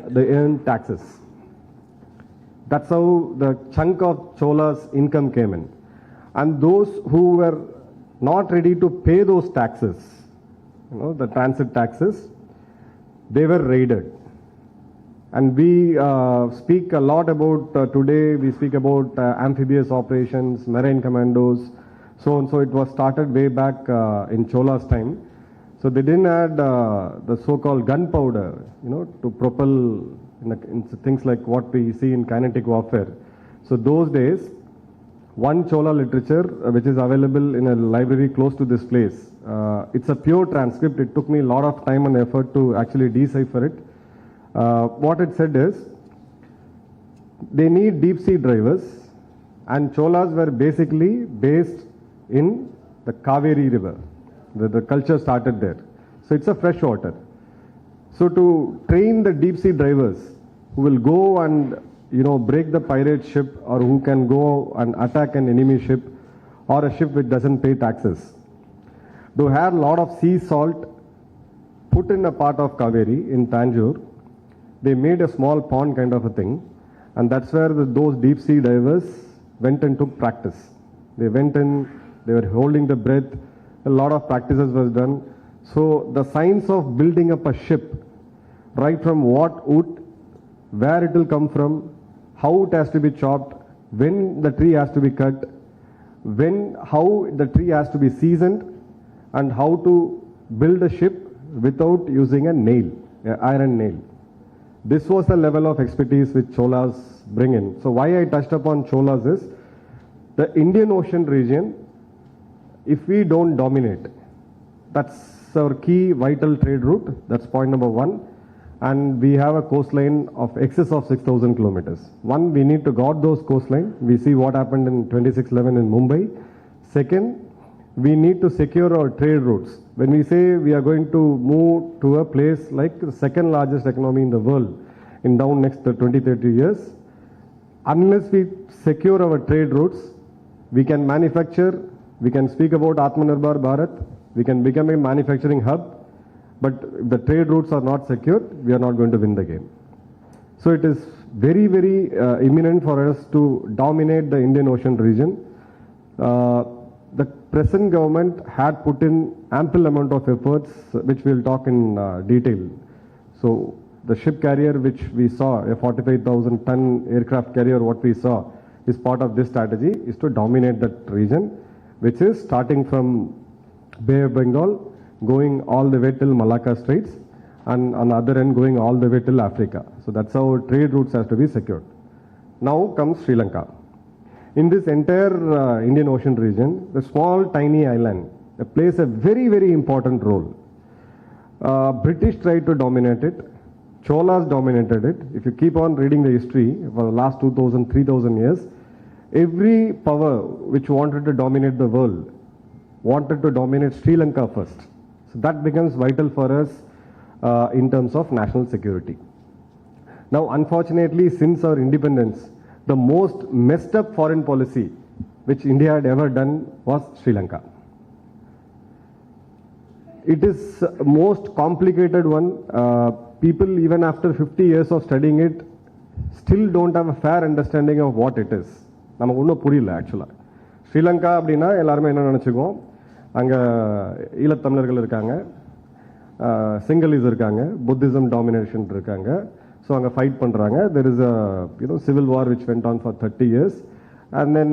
they earn taxes. That's how the chunk of Chola's income came in. And those who were not ready to pay those taxes, the transit taxes, they were raided. And we speak a lot about, today we speak about amphibious operations, marine commandos, so on. So it was started way back in Chola's time. So they didn't add the so-called gunpowder, to propel in things like what we see in kinetic warfare. So those days, one Chola literature, which is available in a library close to this place, it's a pure transcript. It took me a lot of time and effort to actually decipher it. What it said is, they need deep sea drivers, and Cholas were basically based in the Kaveri river. The culture started there. So it's a fresh water. So to train the deep sea drivers who will go and break the pirate ship, or who can go and attack an enemy ship or a ship which doesn't pay taxes, they had a lot of sea salt put in a part of Kaveri in Tanjore. They made a small pond kind of a thing, and that's where those deep sea divers went and took practice. They went in, they were holding the breath, a lot of practices was done. So the science of building up a ship, right from what wood, where it will come from, how it has to be chopped, when the tree has to be cut, how the tree has to be seasoned, and how to build a ship without using a nail, an iron nail. This was the level of expertise which Cholas bring in. So why I touched upon Cholas is, the Indian Ocean region, if we don't dominate, that's our key vital trade route. That's point number one. And we have a coastline of excess of 6,000 kilometers. One, we need to guard those coastline. We see what happened in 2611 in Mumbai. Second, we need to secure our trade routes. When we say we are going to move to a place like the second largest economy in the world in down next 20-30 years, unless we secure our trade routes, we can manufacture, we can speak about Atmanirbhar Bharat, we can become a manufacturing hub, but if the trade routes are not secured, we are not going to win the game. So it is very, very imminent for us to dominate the Indian Ocean region. The present government had put in ample amount of efforts, which we'll talk in detail. So the ship carrier which we saw, a 45,000 ton aircraft carrier, what we saw is part of this strategy, is to dominate that region, which is starting from Bay of Bengal, going all the way till Malacca Straits, and on the other end going all the way till Africa. So that's how trade routes have to be secured. Now comes Sri Lanka. In this entire Indian Ocean region, the small tiny island plays a very, very important role. British tried to dominate it. Cholas dominated it. If you keep on reading the history for the last 2,000, 3,000 years, every power which wanted to dominate the world wanted to dominate Sri Lanka first. So that becomes vital for us in terms of national security. Now, unfortunately, since our independence, the most messed up foreign policy which India had ever done was Sri Lanka. It is most complicated one. People, even after 50 years of studying it, still don't have a fair understanding of what it is. நமக்கு ஒன்றும் புரியல ஆக்சுவலாக. ஸ்ரீலங்கா அப்படின்னா எல்லாருமே என்ன நினச்சிக்குவோம், அங்கே ஈழத்தமிழர்கள் இருக்காங்க, சிங்களீஸ் இருக்காங்க, புத்திசம் டாமினேஷன் இருக்காங்க, ஸோ அங்கே ஃபைட் பண்ணுறாங்க. There is a civil war which went on for 30 years. And then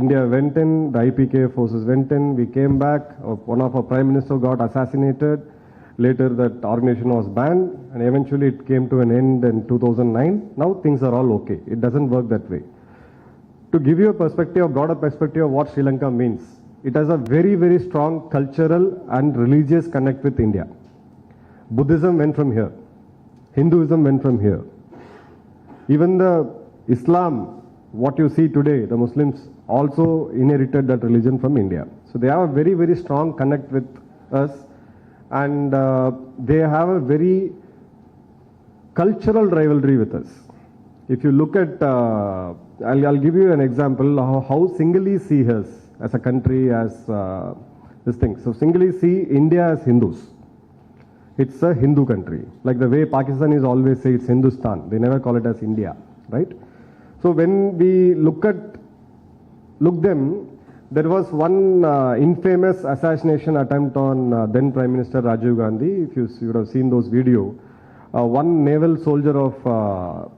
India went in, the IPK forces went in, we came back, one of our prime minister got assassinated, later that organization was banned, and eventually it came to an end in 2009. Now things are all okay. It doesn't work that way. To give you a perspective, a broader perspective of what Sri Lanka means, it has a very, very strong cultural and religious connect with India. Buddhism went from here. Hinduism went from here. Even the Islam, what you see today, the Muslims also inherited that religion from India. So they have a very, very strong connect with us, and they have a very cultural rivalry with us. If you look at, I'll give you an example how Sinhalese see us as a country, as this thing. So Sinhalese see India as Hindus. It's a Hindu country. Like the way Pakistanis always say it's Hindustan. They never call it as India, right? So when we look them, there was one infamous assassination attempt on then Prime Minister Rajiv Gandhi. If you would have seen those videos, one naval soldier of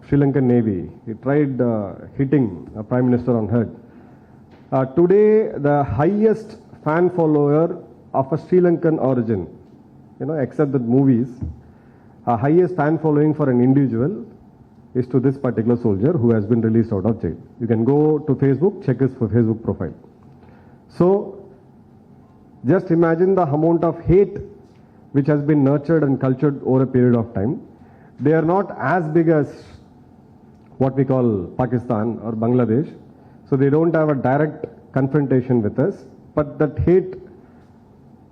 Sri Lankan Navy, he tried hitting a Prime Minister on head. Today, the highest fan follower of a Sri Lankan origin, except the movies, highest fan following for an individual is to this particular soldier who has been released out of jail. You can go to Facebook, check his Facebook profile. So, just imagine the amount of hate which has been nurtured and cultured over a period of time. They are not as big as what we call Pakistan or Bangladesh. So they don't have a direct confrontation with us. But that hate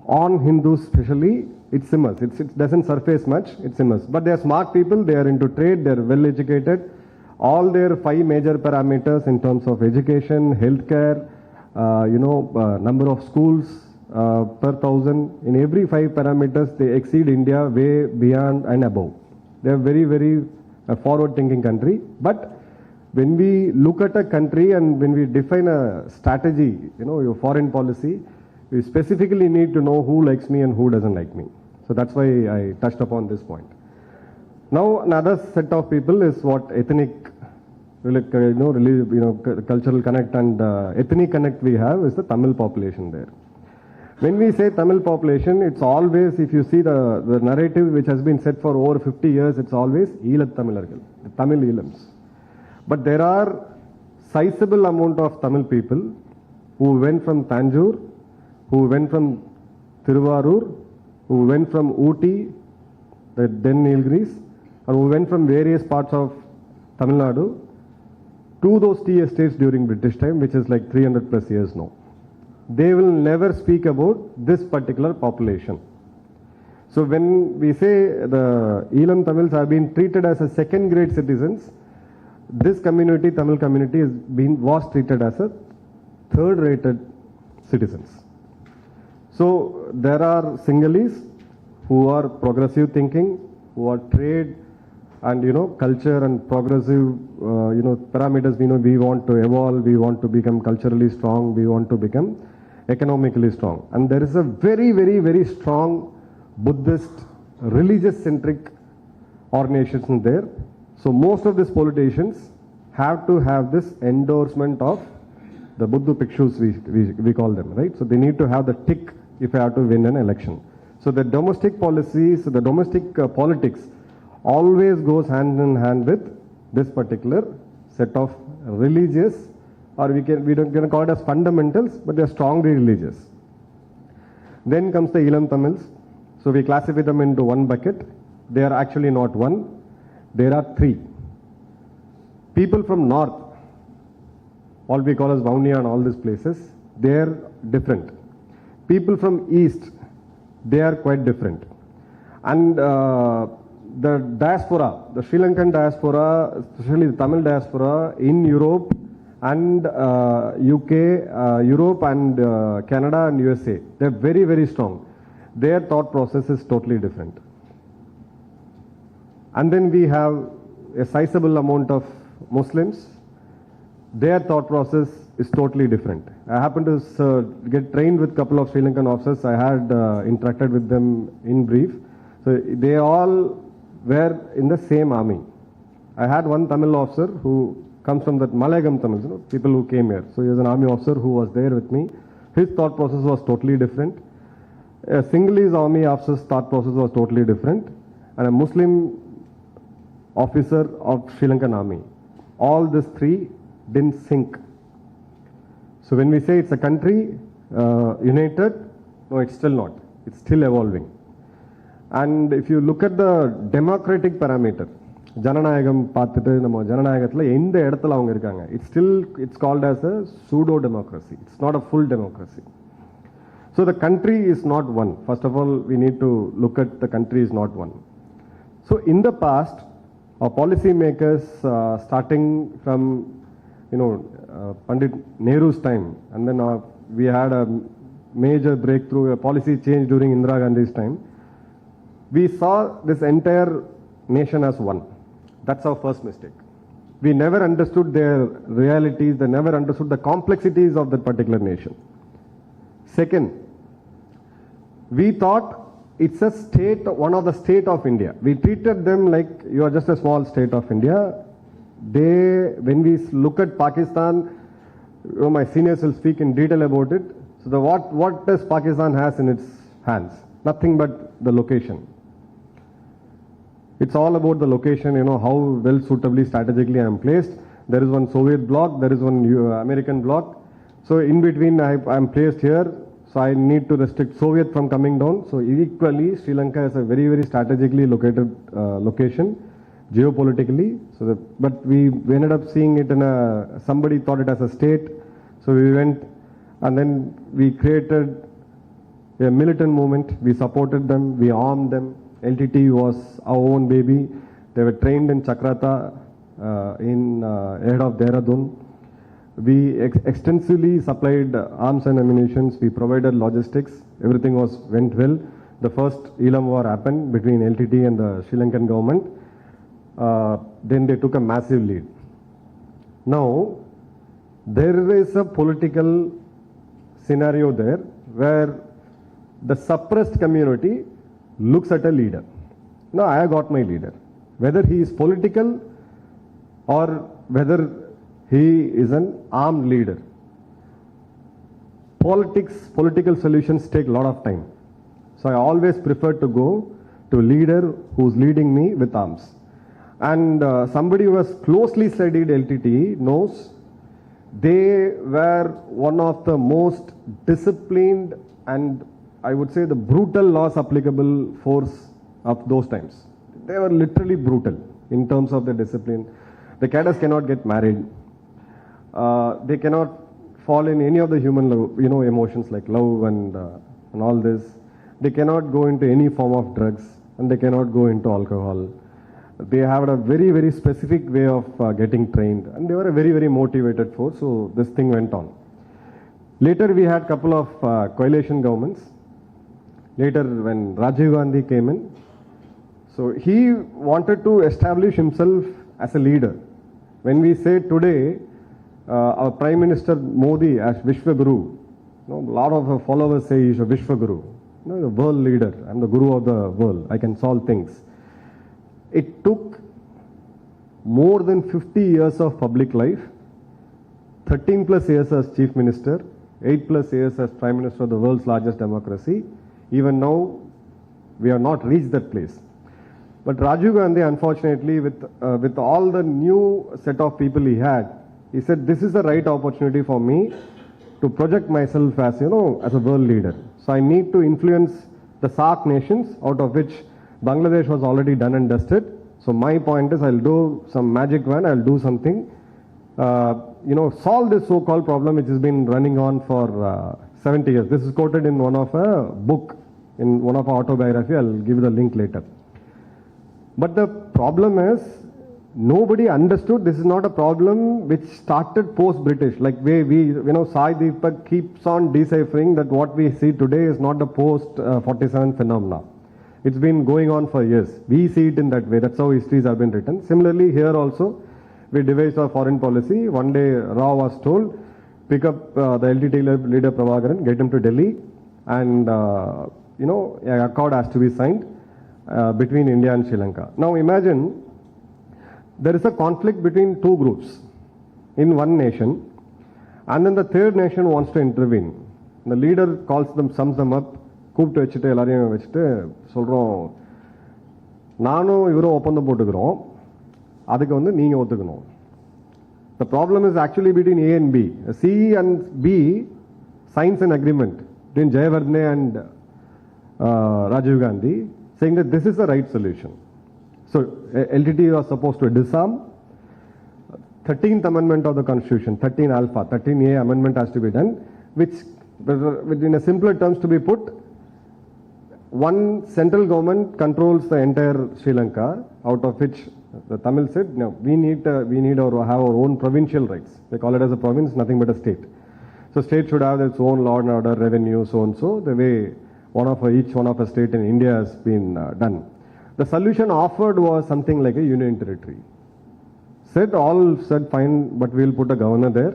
on Hindus especially, it simmers. It doesn't surface much, it simmers. But they are smart people, they are into trade, they are well educated. All their 5 major parameters in terms of education, healthcare, number of schools per thousand, in every 5 parameters they exceed India way beyond and above. They are very, very forward thinking country. But when we look at a country and when we define a strategy, your foreign policy, we specifically need to know who likes me and who doesn't like me. So that's why I touched upon this point. Now another set of people is what ethnic, cultural connect and ethnic connect we have is the Tamil population there. When we say Tamil population, it's always, if you see the narrative which has been set for over 50 years, it's always Eelat Tamilargal, the Tamil Eelams. But there are sizable amount of Tamil people who went from Tanjore, who went from Thiruvarur, who went from Ooty, the then Nilgiris, and who went from various parts of Tamil Nadu to those tea estates during British time, which is like 300 plus years now. They will never speak about this particular population. So when we say the Eelam Tamils have been treated as a second grade citizens, this community, Tamil community, was treated as a third rated citizens. So there are Sinhalese who are progressive thinking, who are trade and culture and progressive parameters. We want to evolve, we want to become culturally strong, we want to become economically strong. And there is a very, very, very strong Buddhist, religious centric organization there. So most of these politicians have to have this endorsement of the Buddha Bhikshus, we call them, right? So they need to have the tick if I have to win an election. So the domestic policies, the domestic politics always goes hand in hand with this particular set of religious, or we don't call it as fundamentals, but they are strongly religious. Then comes the Eelam Tamils. So we classify them into one bucket. They are actually not one. There are 3. People from north, all we call as Vaunia and all these places, they are different. People from east, they are quite different. And the diaspora, the Sri Lankan diaspora, especially the Tamil diaspora in Europe and UK, Europe and Canada and USA, they are very, very strong. Their thought process is totally different. And then we have a sizable amount of Muslims. Their thought process is totally different. I happened to get trained with a couple of Sri Lankan officers. I had interacted with them in brief. So they all were in the same army. I had one Tamil officer who comes from that Malayagam Tamils, people who came here. So he was an army officer who was there with me. His thought process was totally different. A Sinhalese army officer's thought process was totally different. And a Muslim officer of Sri Lankan army. All these 3 didn't sync. So when we say it's a country united, no, it's still not. It's still evolving. And if you look at the democratic parameter, ஜனநாயகம் பார்த்துட்டு நம்ம ஜனநாயகத்தில் எந்த இடத்துல அவங்க இருக்காங்க, it's called as a pseudo democracy. It's not a full democracy. So the country is not one. First of all, we need to look at the country is not one. So in the past, our policy makers, starting from Pandit Nehru's time, and then we had a major breakthrough, a policy change during Indira Gandhi's time. we saw this entire nation as one. That's our first mistake. We never understood their realities, they never understood the complexities of that particular nation. Second, we thought it's a state, one of the state of India. We treated them like you are just a small state of India. When we look at Pakistan, my seniors will speak in detail about it. So what does Pakistan has in its hands? Nothing but the location. It's all about the location, how well suitably strategically I am placed. There is one Soviet bloc, there is one American bloc. So in between I am placed here. So I need to restrict Soviet from coming down. So equally, Sri Lanka is a very, very strategically located location, geopolitically. But we ended up seeing it in somebody thought it as a state. So we went and then we created a militant movement. We supported them, we armed them. LTT was our own baby. They were trained in Chakrata ahead of Dehradun. We extensively supplied arms and ammunitions. We provided logistics. Everything went well. The first Elam war happened between LTT and the Sri Lankan government. Then they took a massive lead. Now, there is a political scenario there where the suppressed community looks at a leader. Now, I have got my leader. Whether he is political or whether he is an armed leader. Political solutions take a lot of time. So I always prefer to go to a leader who's leading me with arms. And somebody who has closely studied LTT knows they were one of the most disciplined and I would say the brutal laws applicable force of those times. They were literally brutal in terms of the discipline. The cadres cannot get married. They cannot fall in any of the human emotions like love and all this. They cannot go into any form of drugs and they cannot go into alcohol. They have a very, very specific way of getting trained and they were a very, very motivated force. So this thing went on. Later we had a couple of coalition governments. Later when Rajiv Gandhi came in, so he wanted to establish himself as a leader. When we say today, our Prime Minister Modi as Vishwaguru, a lot of our followers say he's a Vishwaguru, the world leader. I'm the guru of the world. I can solve things. It took more than 50 years of public life, 13 plus years as Chief Minister, 8 plus years as Prime Minister of the world's largest democracy. Even now, we have not reached that place. But Rajiv Gandhi, unfortunately, with all the new set of people he had, he said, this is the right opportunity for me to project myself as, as a world leader. So I need to influence the SAARC nations, out of which Bangladesh was already done and dusted. So my point is, I'll do some magic wand, I'll do something, solve this so-called problem which has been running on for 70 years. This is quoted in one of a book, in one of our autobiography. I'll give you the link later. But the problem is, nobody understood this is not a problem which started post-British. Like we Sai Deepak keeps on deciphering that what we see today is not the post-47 phenomena. It's been going on for years. We see it in that way. That's how histories have been written. Similarly, here also, we devised our foreign policy. One day, Rao was told, pick up the LTT leader Prabhakaran, get him to Delhi, and an accord has to be signed between India and Sri Lanka. Now imagine there is a conflict between two groups in one nation, and then the third nation wants to intervene. The leader sums them up, கூப்பிட்டு வச்சுட்டு எல்லாரையும் வச்சுட்டு சொல்கிறோம், நானும் இவரும் ஒப்பந்தம் போட்டுக்கிறோம், அதுக்கு நீங்கள் ஒத்துக்கணும். The problem is actually between A and B. C and B signs an agreement between Jayawardene and Rajiv Gandhi saying that this is the right solution. So LTT was supposed to disarm. 13th amendment of the constitution, 13 alpha, 13A amendment has to be done, which in a simpler terms to be put, one central government controls the entire Sri Lanka, out of which the Tamil said, no, we need to have our own provincial rights. They call it as a province, nothing but a state. So state should have its own law and order, revenue, so and so, the way each one of a state in India has been done. The solution offered was something like a union territory. All said fine, but we'll put a governor there.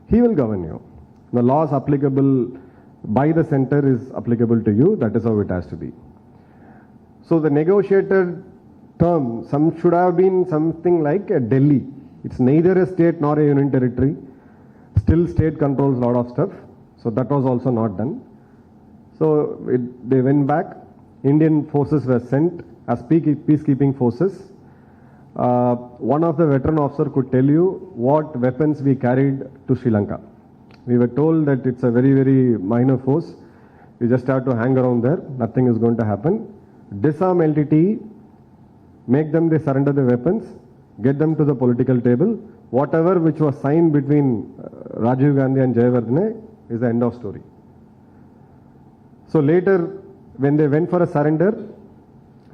He will govern you. The laws applicable by the center is applicable to you. That is how it has to be. So the negotiated term should have been something like a Delhi. It's neither a state nor a union territory. Still state controls a lot of stuff. So that was also not done. So they went back. Indian forces were sent as peacekeeping forces. One of the veteran officers could tell you what weapons we carried to Sri Lanka. We were told that it's a very, very minor force. You just have to hang around there. Nothing is going to happen. Disarm LTTE, make them they surrender the weapons, get them to the political table. Whatever which was signed between Rajiv Gandhi and Jayawardene is the end of story. So later, when they went for a surrender,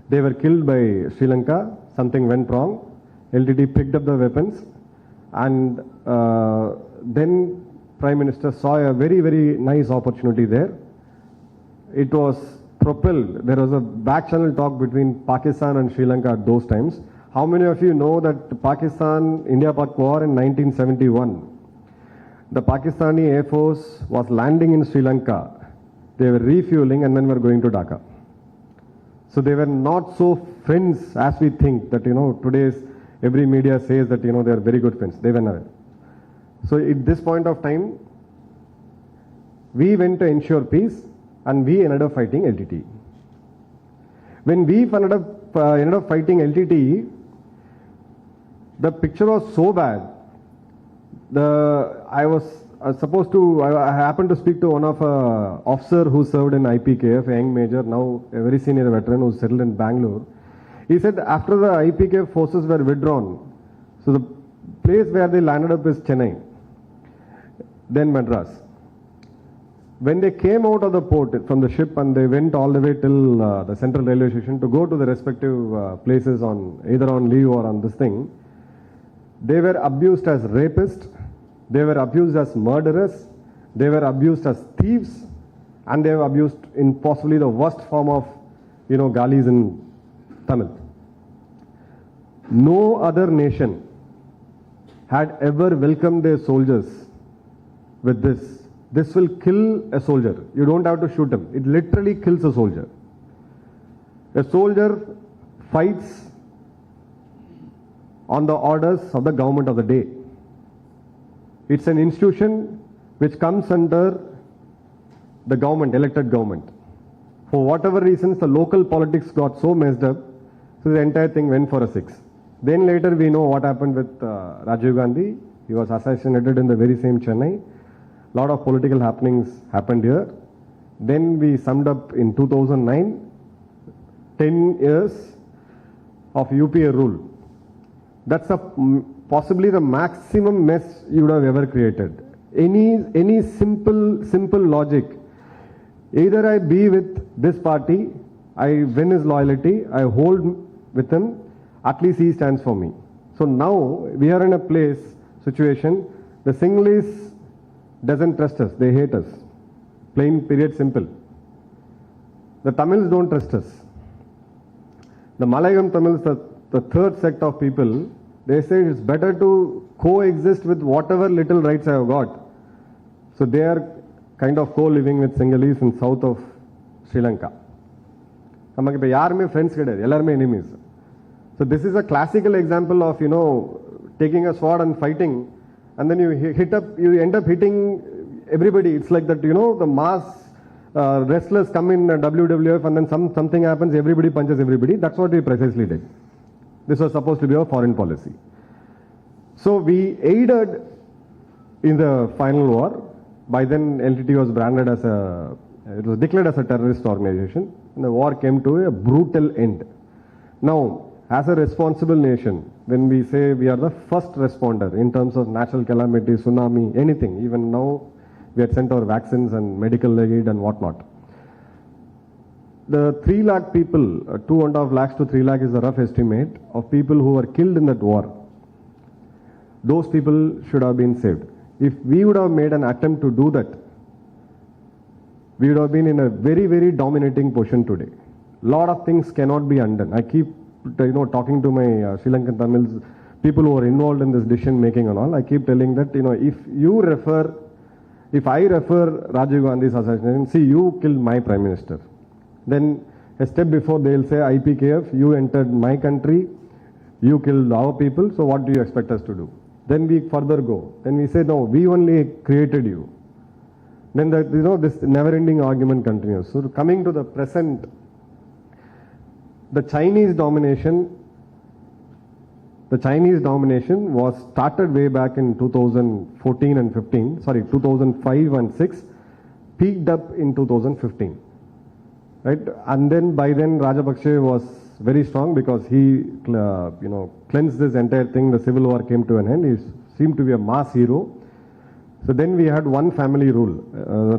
they were killed by Sri Lanka. Something went wrong. LTTE picked up the weapons, and then Prime Minister saw a very, very nice opportunity there. It was propelled. There was a back channel talk between Pakistan and Sri Lanka at those times. How many of you know that Pakistan-India-Pak war in 1971? The Pakistani Air Force was landing in Sri Lanka. They were refueling and then were going to Dhaka. So they were not so friends as we think that, today's every media says that, they are very good friends. They were not. So at this point of time, we went to ensure peace and we ended up fighting LTTE. When we ended up fighting LTTE, the picture was so bad. I happened to speak to one of officer who served in IPKF, a young major, now a very senior veteran who settled in Bangalore. He said after the IPKF forces were withdrawn, so the place where they landed up is Chennai, then Madras. When they came out of the port from the ship and they went all the way till the central railway station to go to the respective places either on leave or on this thing, they were abused as rapists. They were abused as murderers, they were abused as thieves, and they were abused in possibly the worst form of, galis in Tamil. No other nation had ever welcomed their soldiers with this. This will kill a soldier. You don't have to shoot him. It literally kills a soldier. A soldier fights on the orders of the government of the day. It's an institution which comes under the government, elected government. For whatever reasons, the local politics got so messed up, so the entire thing went for a 6. Then later we know what happened with Rajiv Gandhi. He was assassinated in the very same Chennai. A lot of political happenings happened here. Then we summed up in 2009, 10 years of UPA rule. That's possibly the maximum mess you would have ever created. Any simple logic. Either I be with this party, I win his loyalty, I hold with him, at least he stands for me. So now we are in a situation, the Sinhalese doesn't trust us, they hate us. Plain, period, simple. The Tamils don't trust us. The Malayalam Tamils, the third sect of people, they say it's better to coexist with whatever little rights I have got. So they are kind of co-living with Sinhalese in south of Sri Lanka. Namakku ipo yarume friends kedadu, ellarume enemies. So this is a classical example of, taking a sword and fighting, and then you end up hitting everybody. It's like that, the mass wrestlers come in WWF and then something happens, everybody punches everybody. That's what we precisely did. This was supposed to be our foreign policy. So we aided in the final war. By then LTT was branded as it was declared as a terrorist organization, and the war came to a brutal end. Now, as a responsible nation, when we say we are the first responder in terms of natural calamity, tsunami, anything, even now we had sent our vaccines and medical aid and whatnot. The 3 lakh people, 2.5 lakhs to 3 lakh is the rough estimate of people who were killed in that war. Those people should have been saved. If we would have made an attempt to do that, we would have been in a very, very dominating position today. Lot of things cannot be undone. I keep, talking to my Sri Lankan Tamils, people who are involved in this decision making and all. I keep telling that, if I refer Rajiv Gandhi's assassination, see, you killed my prime minister. Then a step before they'll say, IPKF, you entered my country, you killed our people, so what do you expect us to do? Then we further go. Then we say, no, we only created you. Then this never-ending argument continues. So coming to the present, the Chinese domination was started way back in 2014 and 2005 and 6, peaked up in 2015. Right? And then by then Rajapaksa was very strong because he, cleansed this entire thing. The civil war came to an end. He seemed to be a mass hero. So then we had one family rule.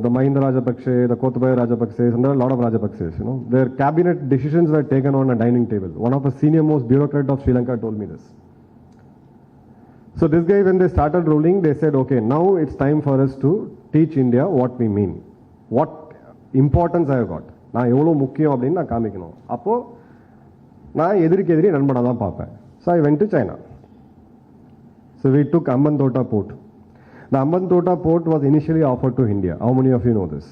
The Mahinda Rajapaksa, the Kotabaya Rajapaksa, and there are a lot of Rajapaksas. Their cabinet decisions were taken on a dining table. One of the senior most bureaucrat of Sri Lanka told me this. So this guy, when they started ruling, they said, okay, now it's time for us to teach India what we mean. What importance I have got. நான் எவ்வளோ முக்கியம் அப்படின்னு நான் காமிக்கணும். அப்போ நான் எதிரி நண்பனாக தான் பார்ப்பேன். So I went to China. So we took Ambantota port. The Ambantota port was initially offered to India. How many of you know this?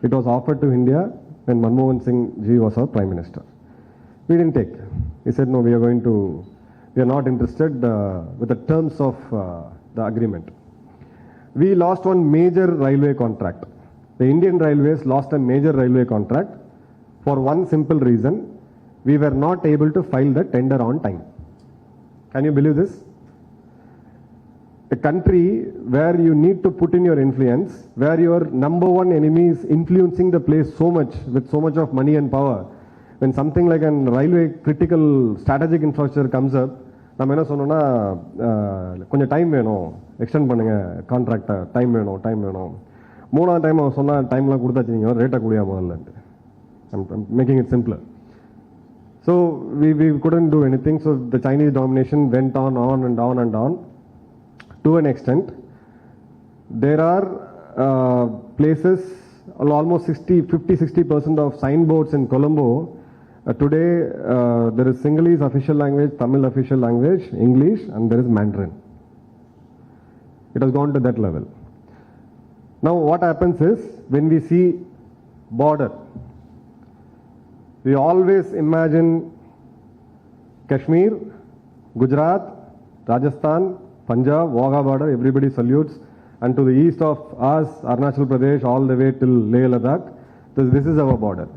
It was offered to India when Manmohan Singh ji was our prime minister. We didn't take. He said, no, we are not interested with the terms of the agreement. We lost one major railway contract. The Indian Railways lost a major railway contract for one simple reason. We were not able to file the tender on time. Can you believe this? A country where you need to put in your influence, where your number one enemy is influencing the place so much with so much of money and power. When something like a railway critical strategic infrastructure comes up, நம்ம என்ன சொன்னோம்னா கொஞ்சம் time வேணும், extend பண்ணுங்க கான்ட்ராக்டை, time வேணும். மூணாவது time அவன் சொன்னால் டைம்லாம் கொடுத்தாச்சு, நீங்கள் ரேட்டை கூடியா முதல்ல. Making it simpler. So we couldn't do anything. So the Chinese domination went on and on. To an extent, there are places, almost 50-60% of signboards in Colombo. Today, there is Sinhalese official language, Tamil official language, English, and there is Mandarin. It has gone to that level. Now, what happens is, when we see border, we always imagine Kashmir, Gujarat, Rajasthan, Punjab, Wagah border, everybody salutes. And to the east of us, Arunachal Pradesh, all the way till Leh Ladakh, this is our border.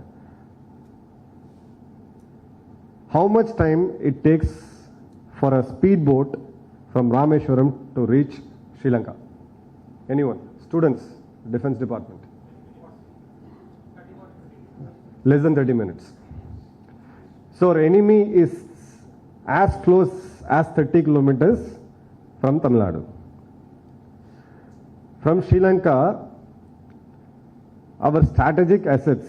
How much time it takes for a speedboat from Rameshwaram to reach Sri Lanka? Anyone? Students, Defense Department. Less than 30 minutes. So our enemy is as close as 30 kilometers from Tamil Nadu. From Sri Lanka, our strategic assets,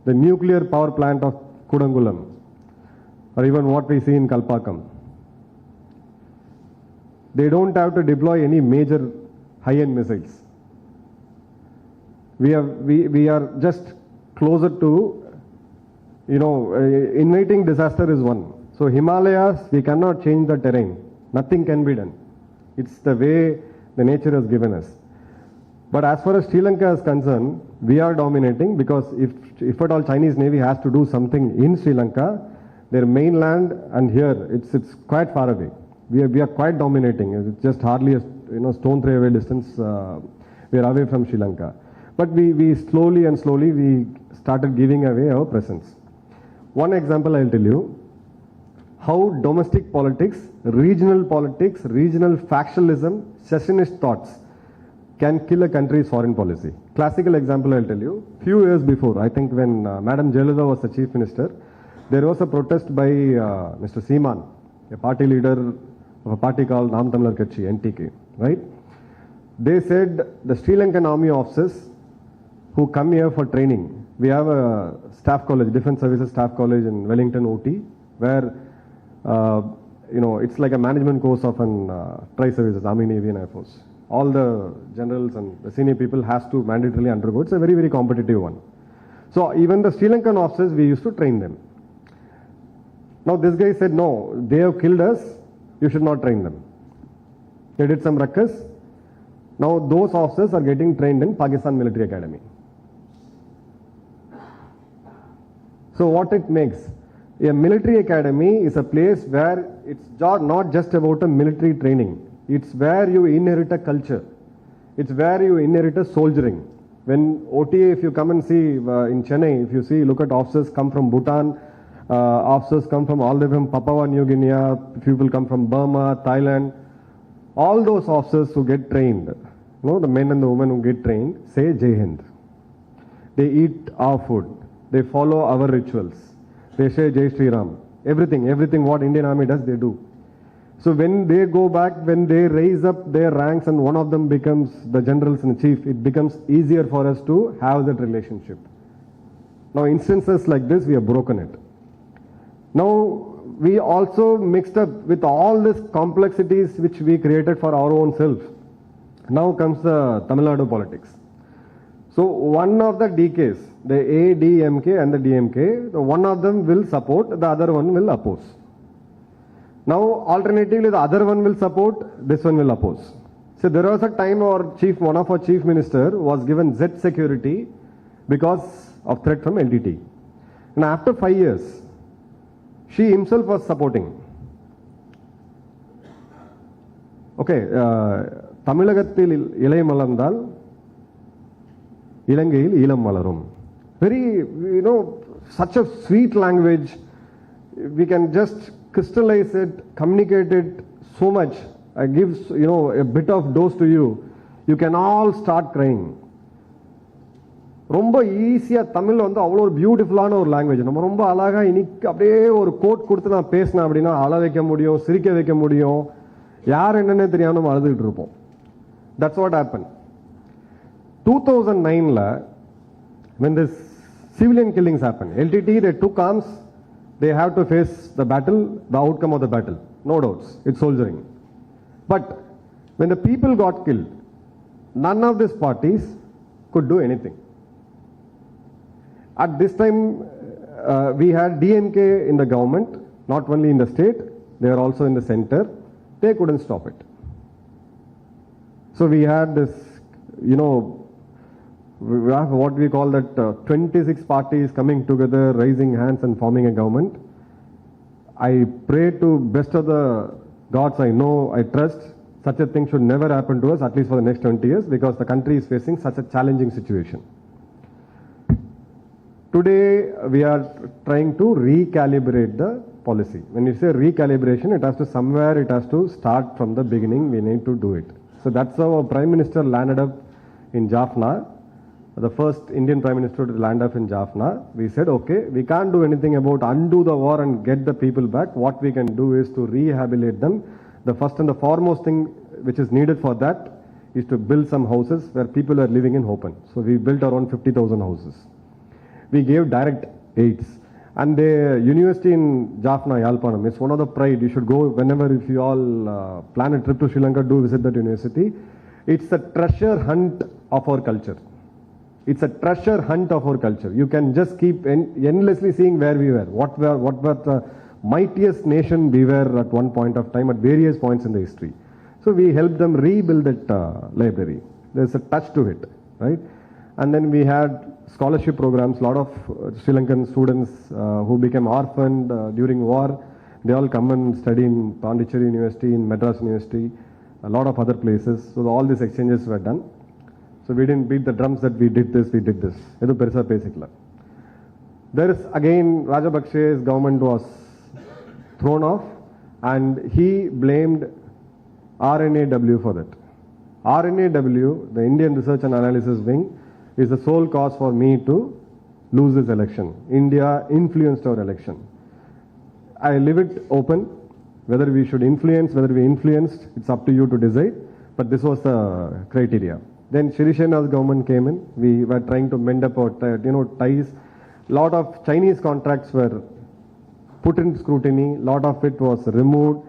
the nuclear power plant of Kudangulam, or even what we see in Kalpakkam, they don't have to deploy any major high-end missiles. We are just closer to, inviting disaster is one. So Himalayas, we cannot change the terrain. Nothing can be done. It's the way the nature has given us. But as far as Sri Lanka is concerned, we are dominating because if at all Chinese Navy has to do something in Sri Lanka, their mainland and here, it's quite far away. We are quite dominating. It's just hardly a stone throw away distance. We are away from Sri Lanka. But we slowly we started giving away our presence. One example I'll tell you, how domestic politics, regional factionalism, secessionist thoughts can kill a country's foreign policy. Classical example I'll tell you. Few years before, I think when Madam Jayalalitha was the chief minister, there was a protest by Mr. Seeman, a party leader of a party called Nam Tamlar Katchi, NTK, right? They said the Sri Lankan army officers who come here for training, we have a staff college, Defense Services Staff College in Wellington, OT, where it's like a management course of an tri-services, Army, Navy and Air Force. all the generals and the senior people has to mandatorily undergo. It's a very, very competitive one. So even the Sri Lankan officers, we used to train them. Now this guy said, no, they have killed us, you should not train them. They did some ruckus. Now those officers are getting trained in Pakistan Military Academy. So what it makes? A military academy is a place where it's not just about a military training. It's where you inherit a culture. It's where you inherit a soldiering. When OTA, if you come and see in Chennai, if you see, look at officers come from Bhutan, officers come from all the way from Papua New Guinea, people come from Burma, Thailand. All those officers who get trained, the men and the women who get trained, say Jai Hind. They eat our food. They follow our rituals. They say Jai Shri Ram. Everything what Indian Army does, they do. So when they go back, when they raise up their ranks and one of them becomes the generals in chief, it becomes easier for us to have that relationship. Now instances like this, we have broken it. Now we also mixed up with all these complexities which we created for our own self. Now comes the Tamil Nadu politics. So one of the DKs, the ADMK and the DMK, one of them will support, the other one will oppose. Now alternatively the other one will support, this one will oppose. So there was a time one of our chief minister was given Z security because of threat from LTT. And after 5 years, she himself was supporting. Okay, Tamilagathil Ilai Malandal, Ilangayil Ilam Malarum. Very, such a sweet language. We can just crystallize it, communicate it so much. It gives, a bit of dose to you. You can all start crying. ரொம்ப ஈஸியா தமிழ் வந்து அவ்வளோ ஒரு பியூட்டிஃபுல்லான ஒரு language. நம்ம ரொம்ப அழகா இன்னைக்கு அப்படியே ஒரு கோட் கொடுத்து நான் பேசினேன் அப்படின்னா அழ வைக்க முடியும், சிரிக்க வைக்க முடியும், யார் என்னன்னே தெரியாம நம்ம அழுதுகிட்டு இருப்போம். That's what happen. 2009 when this civilian killings happened, LTT they took arms, they have to face the battle, the outcome of the battle, no doubts, it's soldiering. But when the people got killed, none of these parties could do anything. At this time, we had DMK in the government, not only in the state, they are also in the center. They couldn't stop it. So we had this, we have what we call that 26 parties coming together, raising hands and forming a government. I pray to best of the gods I know, I trust, such a thing should never happen to us, at least for the next 20 years, because the country is facing such a challenging situation. Today, we are trying to recalibrate the policy. When you say recalibration, it has to start from the beginning. We need to do it. So that's how our Prime Minister landed up in Jaffna, the first Indian Prime Minister to land up in Jaffna. We said, okay, we can't do anything about undo the war and get the people back. What we can do is to rehabilitate them. The first and the foremost thing which is needed for that is to build some houses where people are living in open. So we built around 50,000 houses. We gave direct aids. And the university in Jaffna, Yalpanam, is one of the pride. You should go whenever, if you all plan a trip to Sri Lanka, do visit that university. It's a treasure hunt of our culture. It's a treasure hunt of our culture. You can just keep endlessly seeing where we were, what were the mightiest nation we were at one point of time, at various points in the history. So we helped them rebuild that library. There's a touch to it, right? And then we had scholarship programs. A lot of Sri Lankan students who became orphaned during war, they all come and study in Pondicherry University, in Madras University, a lot of other places. So all these exchanges were done. So we didn't beat the drums that we did this. Edu perisa pesikla. There is again Rajapakse's government was thrown off, and he blamed RNAW for that. RNAW, the Indian Research and Analysis Wing, is the sole cause for me to lose this election. India influenced our election. I leave it open. Whether we should influence, whether we influenced, it's up to you to decide. But this was the criteria. Then Shri Sena's government came in. We were trying to mend up our ties. Lot of Chinese contracts were put in scrutiny. Lot of it was removed.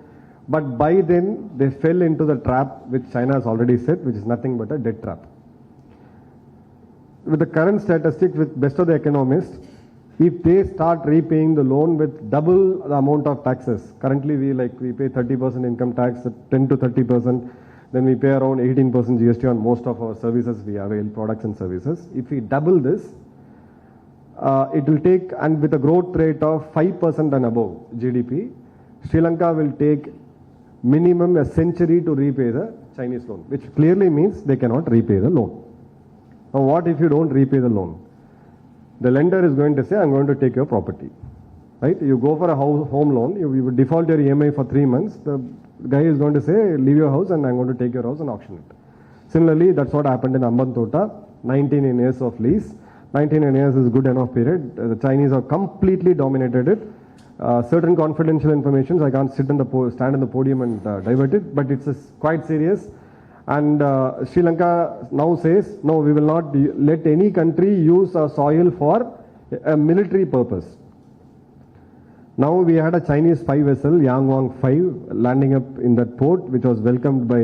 But by then, they fell into the trap which China has already set, which is nothing but a debt trap. With the current statistics, with best of the economists, if they start repaying the loan with double the amount of taxes, currently we pay 30% income tax, 10 to 30%, then we pay around 18% GST on most of our services we avail, products and services. If we double this, it will take, and with a growth rate of 5% and above GDP, Sri Lanka will take minimum a century to repay the Chinese loan, which clearly means they cannot repay the loan. Now what if you don't repay the loan? The lender is going to say, I'm going to take your property. Right? You go for a home loan, you default your EMI for 3 months, the guy is going to say, leave your house and I'm going to take your house and auction it. Similarly, that's what happened in Ambantota, 19 years of lease. 19 years is good enough period. The Chinese have completely dominated it. Certain confidential information, I can't stand in the podium and divert it, but it's quite serious. And Sri Lanka now says, no, we will not let any country use our soil for a military purpose. Now we had a Chinese spy vessel, Yangwang 5, landing up in that port, which was welcomed by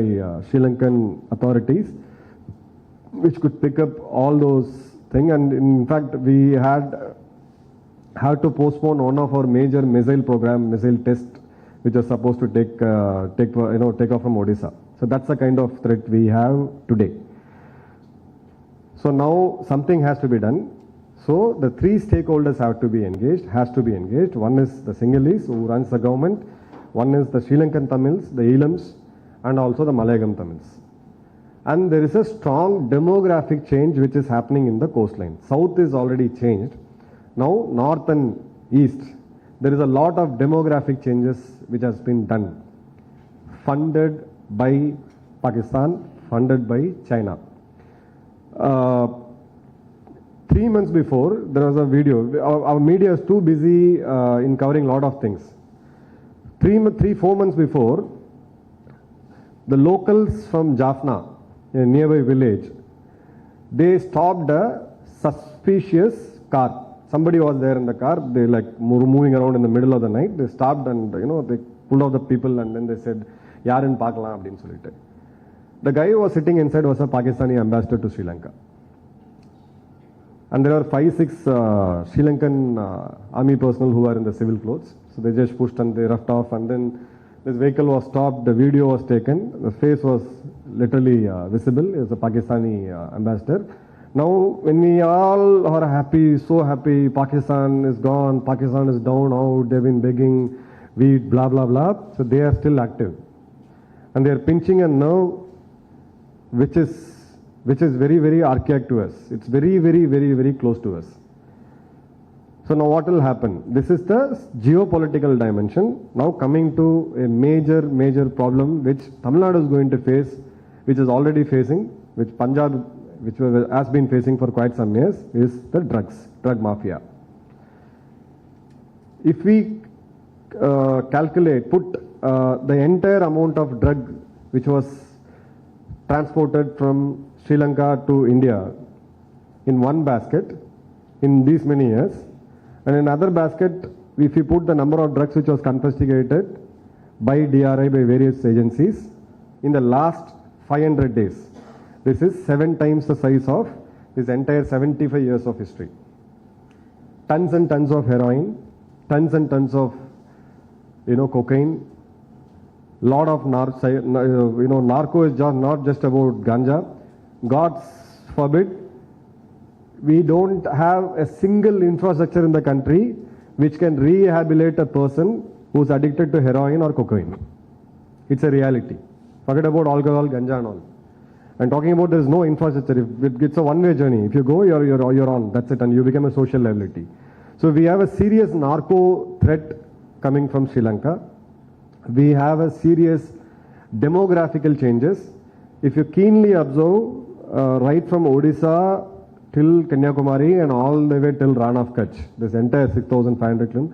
Sri Lankan authorities, which could pick up all those things. And in fact, we had to postpone one of our major missile test, which was supposed to take off from Odisha. So that's the kind of threat we have today. So now something has to be done. So the three stakeholders has to be engaged. One is the Sinhalese who runs the government. One is the Sri Lankan Tamils, the Elams, and also the Malayalam Tamils. And there is a strong demographic change which is happening in the coastline. South is already changed. Now north and east, there is a lot of demographic changes which has been done. Funded by Pakistan, funded by China. 3 months before, there was a video. Our media is too busy in covering a lot of things. 4 months before, the locals from Jaffna, a nearby village, they stopped a suspicious car. Somebody was there in the car. They moving around in the middle of the night. They stopped and they pulled out the people and then they said, "Yarin paakalam" appdin solite. The guy who was sitting inside was a Pakistani ambassador to Sri Lanka. And there are 5-6 Sri Lankan army personnel who are in the civil clothes. So they just pushed and they roughed off, and then this vehicle was stopped, the video was taken, the face was literally visible. It was a Pakistani ambassador. Now when we all are happy, so happy, Pakistan is gone, Pakistan is down out, they've been begging, wheat, blah, blah, blah. So they are still active. And they are pinching a nerve which is very, very archaic to us. It's very, very, very, very close to us. So now what will happen? This is the geopolitical dimension. Now coming to a major, major problem which Tamil Nadu is going to face, which is already facing, which Punjab, which has been facing for quite some years, is the drug mafia. If we put the entire amount of drug which was transported from Sri Lanka to India in one basket in these many years, and in another basket, if you put the number of drugs which was confiscated by DRI, by various agencies, in the last 500 days, this is 7 times the size of this entire 75 years of history. Tons and tons of heroin, tons and tons of cocaine. Lot of narco is just not just about ganja. God forbid, we don't have a single infrastructure in the country which can rehabilitate a person who's addicted to heroin or cocaine. It's a reality. Forget about alcohol, ganja and all. I'm talking about there is no infrastructure. It's a one-way journey. If you go, you're on. That's it, and you become a social liability. So we have a serious narco threat coming from Sri Lanka. We have a serious demographical changes. If you keenly observe, right from Odisha till Kanyakumari and all the way till Rana of Kutch, this entire 6,500 km,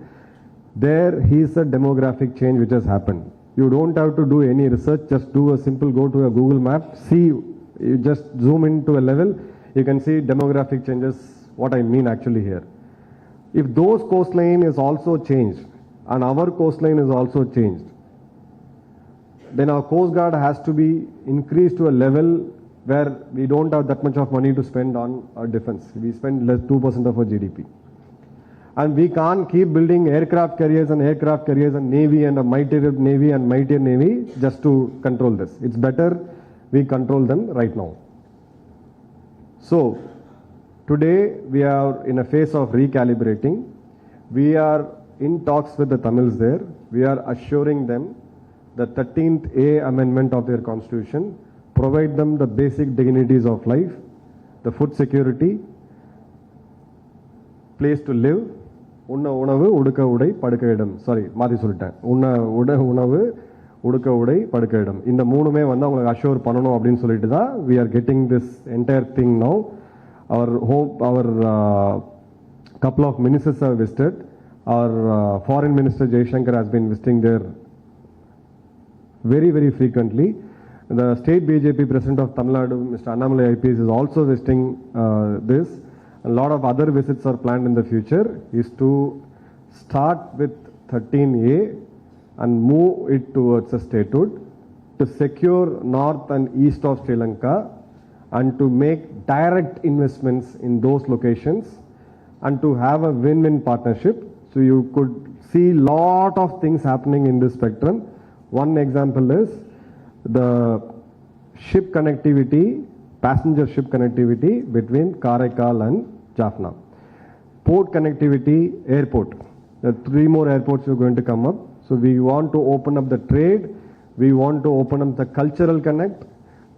there is a demographic change which has happened. You don't have to do any research, just do a simple go to a Google map, see, you just zoom into a level, you can see demographic changes, what I mean actually here. If those coastline is also changed and our coastline is also changed, then our Coast Guard has to be increased to a level where we don't have that much of money to spend on our defense. We spend less 2% of our GDP. And we can't keep building aircraft carriers and navy and a mightier navy just to control this. It's better we control them right now. So today we are in a phase of recalibrating. We are in talks with the Tamils there. We are assuring them the 13th A amendment of their constitution provide them the basic dignities of life, the food security, place to live, உண்ண உணவு உடுக்க உடை படுக்க இடம். Sorry மாற்றி சொல்லிட்டேன். உணவு உடுக்க உடை படுக்க இடம். இந்த மூணுமே வந்து அவங்களுக்கு அஷ்யூர் பண்ணணும் அப்படின்னு சொல்லிட்டு தான் we are getting this entire thing now. Our couple of ministers have visited. Our foreign minister Jaishankar has been visiting there very, very frequently. The state BJP president of Tamil Nadu, Mr. Dinamalar IPS, is also visiting this. A lot of other visits are planned in the future. Is to start with 13A and move it towards a statehood to secure north and east of Sri Lanka and to make direct investments in those locations and to have a win-win partnership. So you could see lot of things happening in this spectrum. One example is the ship connectivity, passenger ship connectivity between Karaikal and Jaffna. Port connectivity, airport. There are 3 more airports are going to come up. So we want to open up the trade. We want to open up the cultural connect.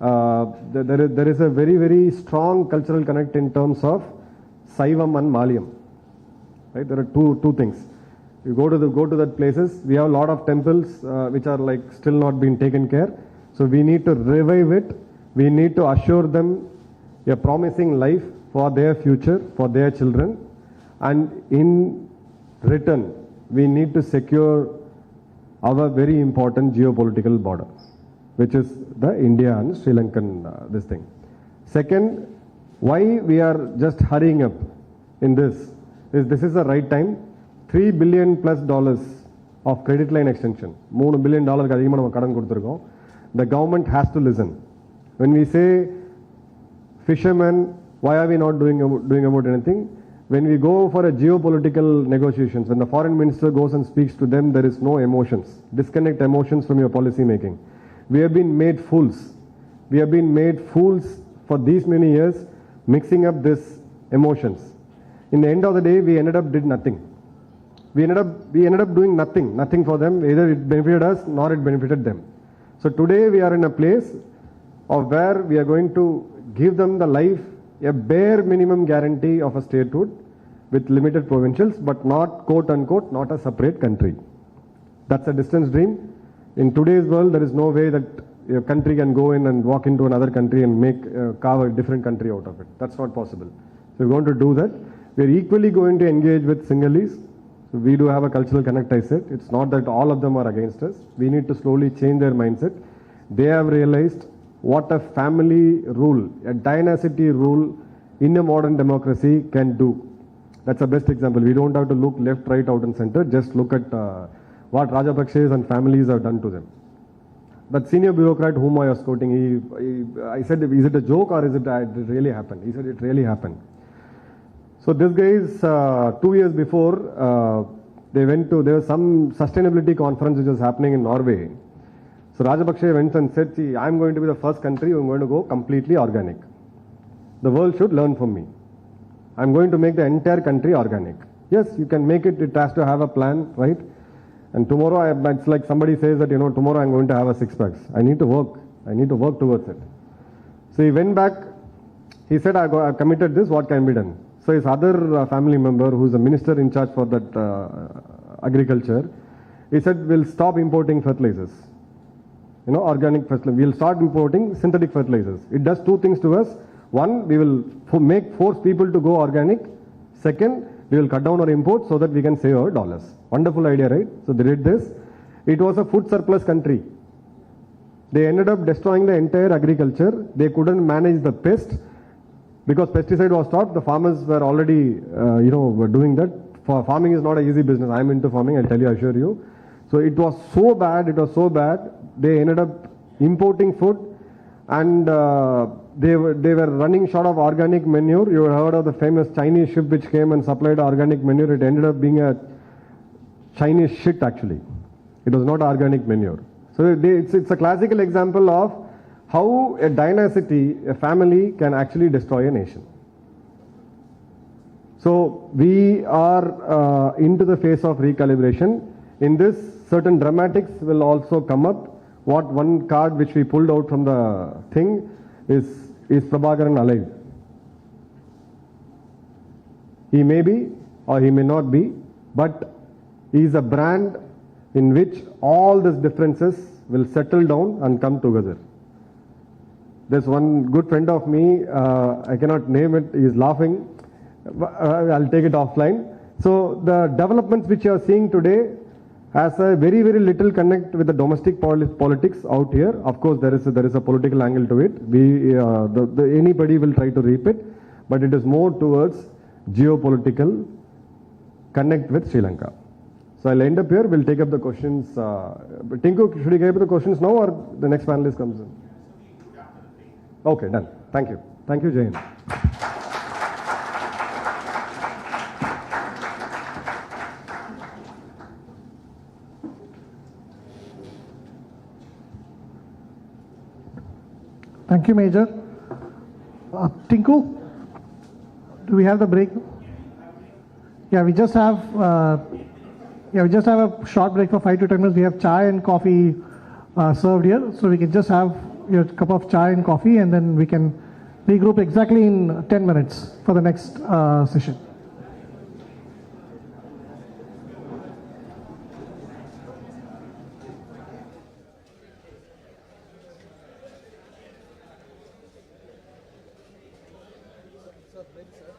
There is a very, very strong cultural connect in terms of Saivam and Malayam. Right? There are two things. You go to that places. We have a lot of temples which are like still not being taken care. So we need to revive it. We need to assure them a promising life for their future, for their children. And in return, we need to secure our very important geopolitical border, which is the India and Sri Lankan this thing. Second, why we are just hurrying up in this is the right time. $3 billion plus of credit line extension. $3 billion அதிகமா நம்ம கடன் கொடுத்திருக்கோம். The government has to listen. When we say fishermen, why are we not doing about anything? When we go for a geopolitical negotiations, when the foreign minister goes and speaks to them, there is no emotions. Disconnect emotions from your policy making. We have been made fools. We have been made fools for these many years, mixing up these emotions. In the end of the day, we ended up did nothing. We ended up doing nothing for them. Either it benefited us, nor it benefited them. So today we are in a place of where we are going to give them the life, a bare minimum guarantee of a statehood with limited provincials, but not quote unquote, not a separate country. That's a distant dream. In today's world, there is no way that a country can go in and walk into another country and carve a different country out of it. That's not possible. So we're going to do that. We're equally going to engage with Sinhalese. So we do have a cultural connect, I said. It's not that all of them are against us. We need to slowly change their mindset. They have realized what a family rule, a dynasty rule in a modern democracy can do. That's the best example. We don't have to look left, right, out and center. Just look at what Rajapakshes and families have done to them. That senior bureaucrat whom I was quoting, I said, is it a joke or is it really happened? He said it really happened. So this guy is 2 years before, there was some sustainability conference which was happening in Norway. So Rajapakshe went and said, see, I'm going to be the first country who I'm going to go completely organic. The world should learn from me. I'm going to make the entire country organic. Yes, you can make it. It has to have a plan, right? And tomorrow, it's like somebody says that, tomorrow I'm going to have a 6-packs. I need to work. I need to work towards it. So he went back. He said, I've committed this. What can be done? So his other family member, who's a minister in charge for that agriculture, he said, we'll stop importing fertilizers. Organic fertilizer. We'll start importing synthetic fertilizers. It does 2 things to us. One, we will force people to go organic. Second, we will cut down our imports so that we can save our dollars. Wonderful idea, right? So they did this. It was a food surplus country. They ended up destroying the entire agriculture. They couldn't manage the pest because pesticide was stopped. The farmers were already, were doing that. Farming is not an easy business. I'm into farming, I'll tell you, I assure you. So it was so bad. they ended up importing food, and they were running short of organic manure. You heard of the famous Chinese ship which came and supplied organic manure. It ended up being a Chinese shit actually. It was not organic manure. So it's a classical example of how a dynasty, a family can actually destroy a nation. So we are into the phase of recalibration. In this, certain dramatics will also come up. What one card which we pulled out from the thing is Prabhakaran alive? He may be or he may not be, but he is a brand in which all these differences will settle down and come together. There's one good friend of me, I cannot name it, he is laughing. I'll take it offline. So the developments which you are seeing today has a very, very little connect with the domestic politics out here. Of course, there is a political angle to it. Anybody will try to reap it, but it is more towards geopolitical connect with Sri Lanka. So I'll end up here. We'll take up the questions. Tinku, should we get up the questions now or the next panelist comes in? Okay, done. Thank you. Thank you, Jain. Thank you, Major. Tinku, do we have the break? Yeah, we just have a short break for 5 to 10 minutes. We have chai and coffee served here, so we can just have your cup of chai and coffee, and then we can regroup exactly in 10 minutes for the next session. Sir, break, sir.